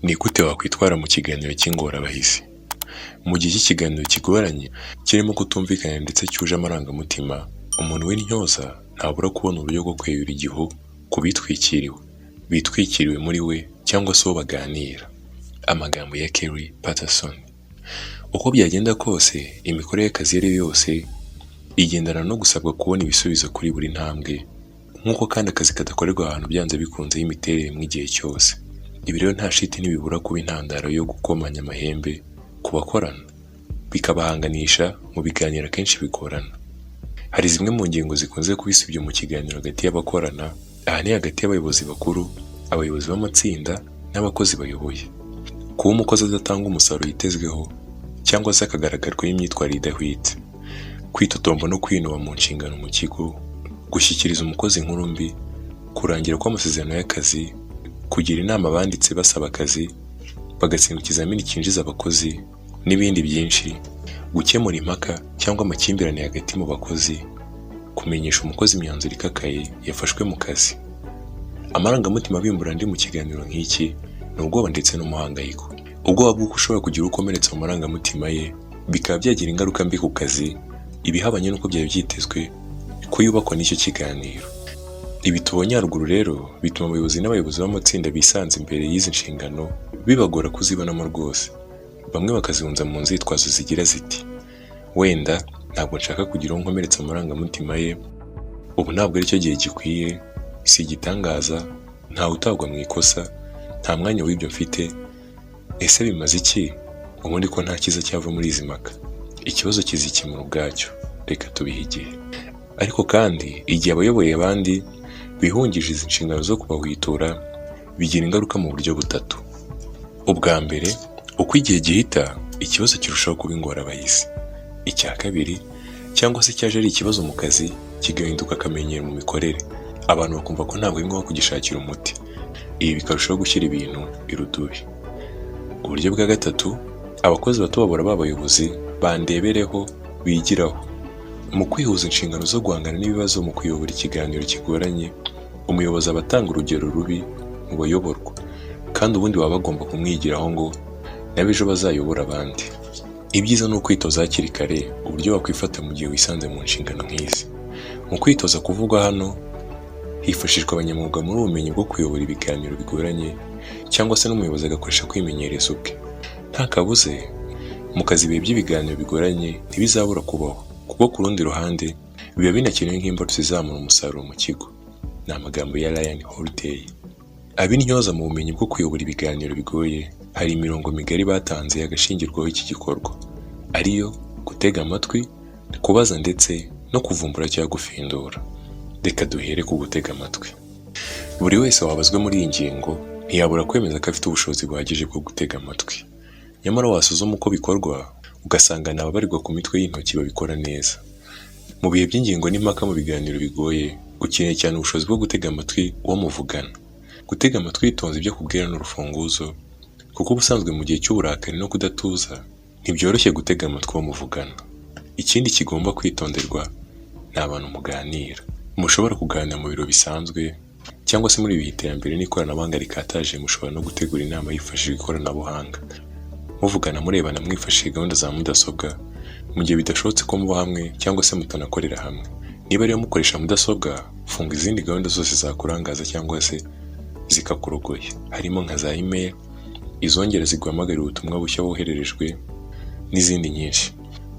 Ni gute wakwitwara mu kiganiro cy'ingorabahizi? Mu gihe cy'ikiganiro kigoranye kirimo kutumvikana ndetse cyuje amarangamutima, umuntu w'intyoza ntabura kubona uburyo bwo kweyura igihu ku bitwikiriwe muri we cyangwa se uwo baganira. Amagambo ya Kerry Patterson. Uko byagenda kose, imikorere y'akazi iyo ari yo yose igendana no gusabwa kubona ibisubizo kuri buri ntambwe, nk'uko kandi akazi kadakorerwa ahantu byanze bikunze y'imiterere mu igihe cyose. Ibi rero nta shiti ntibibura kuba intandaro yo gukomanya amahembe ku bakorana, bikabahanganisha mu biganiro akenshi bigorana. Hari zimwe mu ngingo zikunze kubisibya mu kiganiro hagati y'abakorana, aha ni hagati y'abayobozi bakuru, abayobozi b'amatsinda n'abakozi bayoboye. Kuba umukozi adatanga umusaruro yitezweho cyangwa se akagaragarwaho imyitwarire idahwitse, kwitotomba no kwinuba mu nshingano mu kigo, gushyikiriza umukozi inkuru mbi, kurangira kw'amasezerano y'akazi, kugira inama abanditse basaba akazi, bagatsinda ikizamini cyinjiza abakozi n'ibindi byinshi, gukemura impaka cyangwa amakimbirane hagati mu bakozi, kumenyesha umukozi imyanzuro ikakaye yafashwe mu kazi. Amarangamutima abimbura andi mu kiganiro nk'iki ni ubwoba ndetse n'umuhangayiko. Ubwoba bw'uko ushobora kugira ukomeretsa mu marangamutima ye, bikaba byagira ingaruka mbi ku kazi, ibihabanye n'uko byari byitezwe ko yubakwa n'icyo kiganiro. Ibi tubonye haruguru rero bituma abayobozi n'abayobozi b'amatsinda bisanze imbere y'izi nshingano bibagora kuzibonamo rwose. Bamwe bakazihunza mu nzitwazo zigira ziti: wenda ntabwo nshaka kugira uwo nkomeretsa mu marangamutima ye, ubu ntabwo aricyo gihe gikwiye, si igitangaza, ntawe utagwa mu ikosa, nta mwanya w'ibyo mfite, ese bimaze iki ubundi ko nta cyiza cyava muri izi mpaka, ikibazo kizikemura ubwacyo, reka tubihe igihe. Ariko kandi igihe abayoboye abandi bihungije izi nshingano zo kubahwitura, bigira ingaruka mu buryo butatu. Ubwa mbere, uko igihe gihita ikibazo kirushaho kuba ingorabahizi. Icya kabiri, cyangwa se cyaje ari ikibazo mu kazi kigahinduka akamenyero mu mikorere, abantu bakumva ko nta ngombwa wo kugishakira umuti. Ibi bikarushaho gushyira ibintu irudubi. Uburyo bwa gatatu, abakozi bato babura b'abayobozi bandebereho bigiraho. Mu kwihuza inshingano zo guhangana n'ibibazo mu kuyobora ikiganiro kigoranye, umuyobozi aba atanga urugero rubi mu bayoborwa, kandi ubundi baba bagomba kumwigiraho ngo n'abejo bazayobora abandi. Ibyiza ni ukwitoza hakiri kare uburyo wakwifata mu gihe wisanze mu nshingano nk'izi. Mu kwitoza kuvugwa hano hifashishwa abanyamwuga muri ubumenyi bwo kuyobora ibiganiro bigoranye, cyangwa se n'umuyobozi agakoresha kwimenyereza ubwe. Nta kabuze mu kazi ibihe by'ibiganiro bigoranye ntibizabura kubaho, kuko ku rundi ruhande biba binakenewe nk'imbarutso izamura umusaruro mu kigo. Ni amagambo ya Ryan Holiday. Ab'intyoza mu bumenyi bwo kuyobora ibiganiro bigoye, hari imirongo migari batanze y'agashingirwaho iki gikorwa, ariyo gutega amatwi, kubaza ndetse no kuvumbura cyangwa gufindura. Reka duhere ku gutega amatwi. Buri wese wabazwe muri iyi ngingo ntiyabura kwemeza ko afite ubushobozi buhagije bwo gutega amatwi. Nyamara wasuzuma uko bikorwa ugasanga n'ababarirwa ku mitwe y'intoki babikora neza. Mu bihe by'ingingo n'impaka mu biganiro bigoye, ukeneye cyane ubushobozi bwo gutega amatwi uwo muvugana. Gutega amatwi yitonze ibyo kubwira n'urufunguzo, kuko ubusanzwe mu gihe cy'uburakari no kudatuza ntibyoroshye gutega amatwi uwo muvugana. Ikindi kigomba kwitonderwa ni abantu muganira. Mushobora kuganira mu biro bisanzwe, cyangwa se muri ibi iterambere n'ikoranabuhanga rikataje, mushobora no gutegura inama yifashishije ikoranabuhanga. Muvugana murebana mwifashishije gahunda za mudasobwa, mu gihe bidashobotse ko muba hamwe cyangwa se mutanakorera hamwe. Niba rero mukoresha mudasobwa, funga izindi gahunda zose zakurangaza cyangwa se zikakurogoya, harimo nka za email, izongera ziguhamagarira ubutumwa bushya wohererejwe n'izindi nyinshi.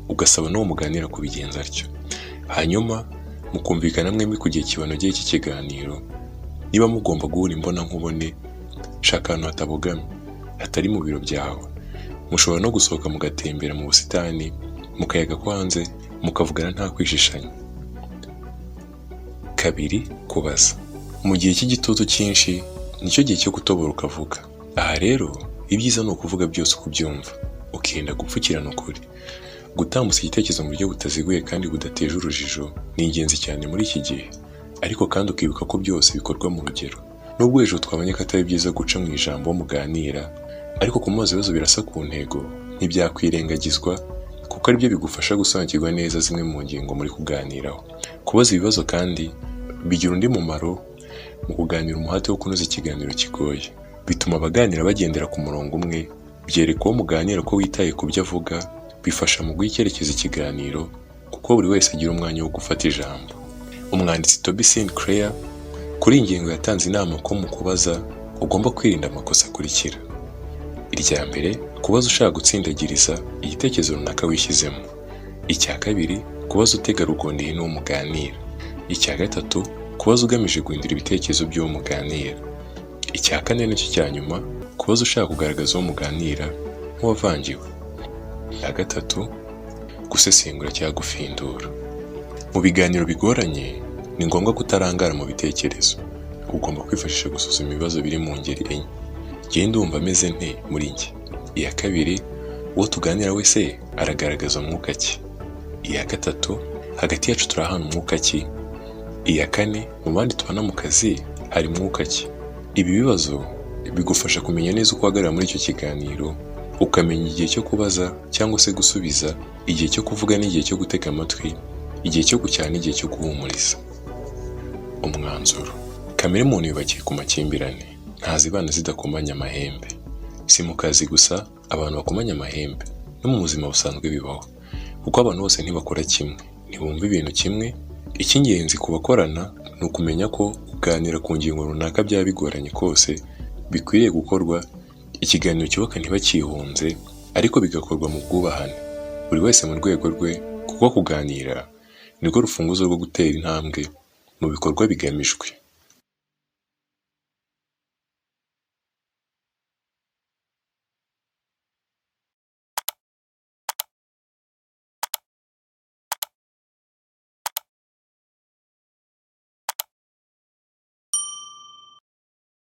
Ugasaba n'uwo muganira kubigenza atyo. Hanyuma mukumvikana mwembi ku gihe kibanogeye iki kiganiro. Niba mugomba guhura imbona nkubone, shaka ahantu hatabogamye, hatari mu biro byawe. Mushobora no gusohoka mugatembera mu busitani, mukayaga ko hanze, mukavugana nta kwishishanya. Kabiri, kubaza. Mu gihe cy'igitutu cyinshi nicyo gihe cyo gutobora ukavuga. Aha rero ibyiza ni ukuvuga byose uko ubyumva, ukirinda gupfukirana ukuri. Gutambutsa igitekerezo mu buryo butaziguye kandi budateje urujijo ni ingenzi cyane muri iki gihe, ariko kandi ukibuka ko byose bikorwa mu rugero. Nubwo hejuru twabonye ko atari byiza guca mu ijambo muganira, ariko kumubaza ibibazo birasa ku ntego ntibyakwirengagizwa, kuko aribyo bigufasha gusobanukirwa neza zimwe mu ngingo muri kuganiraho. Kubaza ibibazo kandi bigira undi mumaro mu kuganira umuhate wo kunoza ikiganiro kigoye. bituma abaganira bagendera ku murongo umwe, byereka uwo muganira ko witaye ku byo avuga, bifasha mu guha icyerekezo ikiganiro kuko buri wese agira umwanya wo gufata ijambo. Umwanditsi Toby Sinclair kuri iyi ngingo yatanze inama ko mu kubaza ugomba kwirinda amakosa akurikira. Irya mbere, kubaza ushaka gutsindagiriza igitekerezo runaka wishyizemo. Icya kabiri, kubaza utega rugondeye n'uwo muganira. Icya gatatu, kubaza ugamije guhindura ibitekerezo by'uwo muganira. Icya kane nicyo cya nyuma, kubaza ushaka kugaragaza uwo muganira nk'uwavangiwe. Icya gatatu, gusesengura cyangwa gufindura. Mu biganiro bigoranye ni ngombwa kutarangara mu bitekerezo. Ugomba kwifashisha gusuzuma ibibazo biri mu ngeri enye. Njye ndumva ameze nte muri njye. Iya kabiri, uwo tuganira wese aragaragaza umwuka ki. Iya gatatu, hagati yacu turahana umwuka ki. Iya kane, mu bandi tubana mu kazi hari mwuka ki. Ibi bibazo bigufasha kumenya neza uko uhagarara muri icyo kiganiro, ukamenya igihe cyo kubaza cyangwa se gusubiza, igihe cyo kuvuga n'igihe cyo gutega amatwi, igihe cyo gucyana n'igihe cyo guhumuriza. Umwanzuro: kamere muntu yubakiye ku makimbirane, ntazibana zidakomanya amahembe. Si mu kazi gusa abantu bakomanya amahembe, no mu buzima busanzwe bibaho, kuko abantu bose ntibakora kimwe, ntibumva ibintu kimwe. Icy'ingenzi ku bakorana ni ukumenya ko kuganira ku ngingo runaka byaba bigoranye kose bikwiriye gukorwa, ikiganiro cyubaka ntibakihunze, ariko bigakorwa mu bwubahane, buri wese mu rwego rwe, kuko kuganira nirwo rufunguzo rwo gutera intambwe mu bikorwa bigamijwe.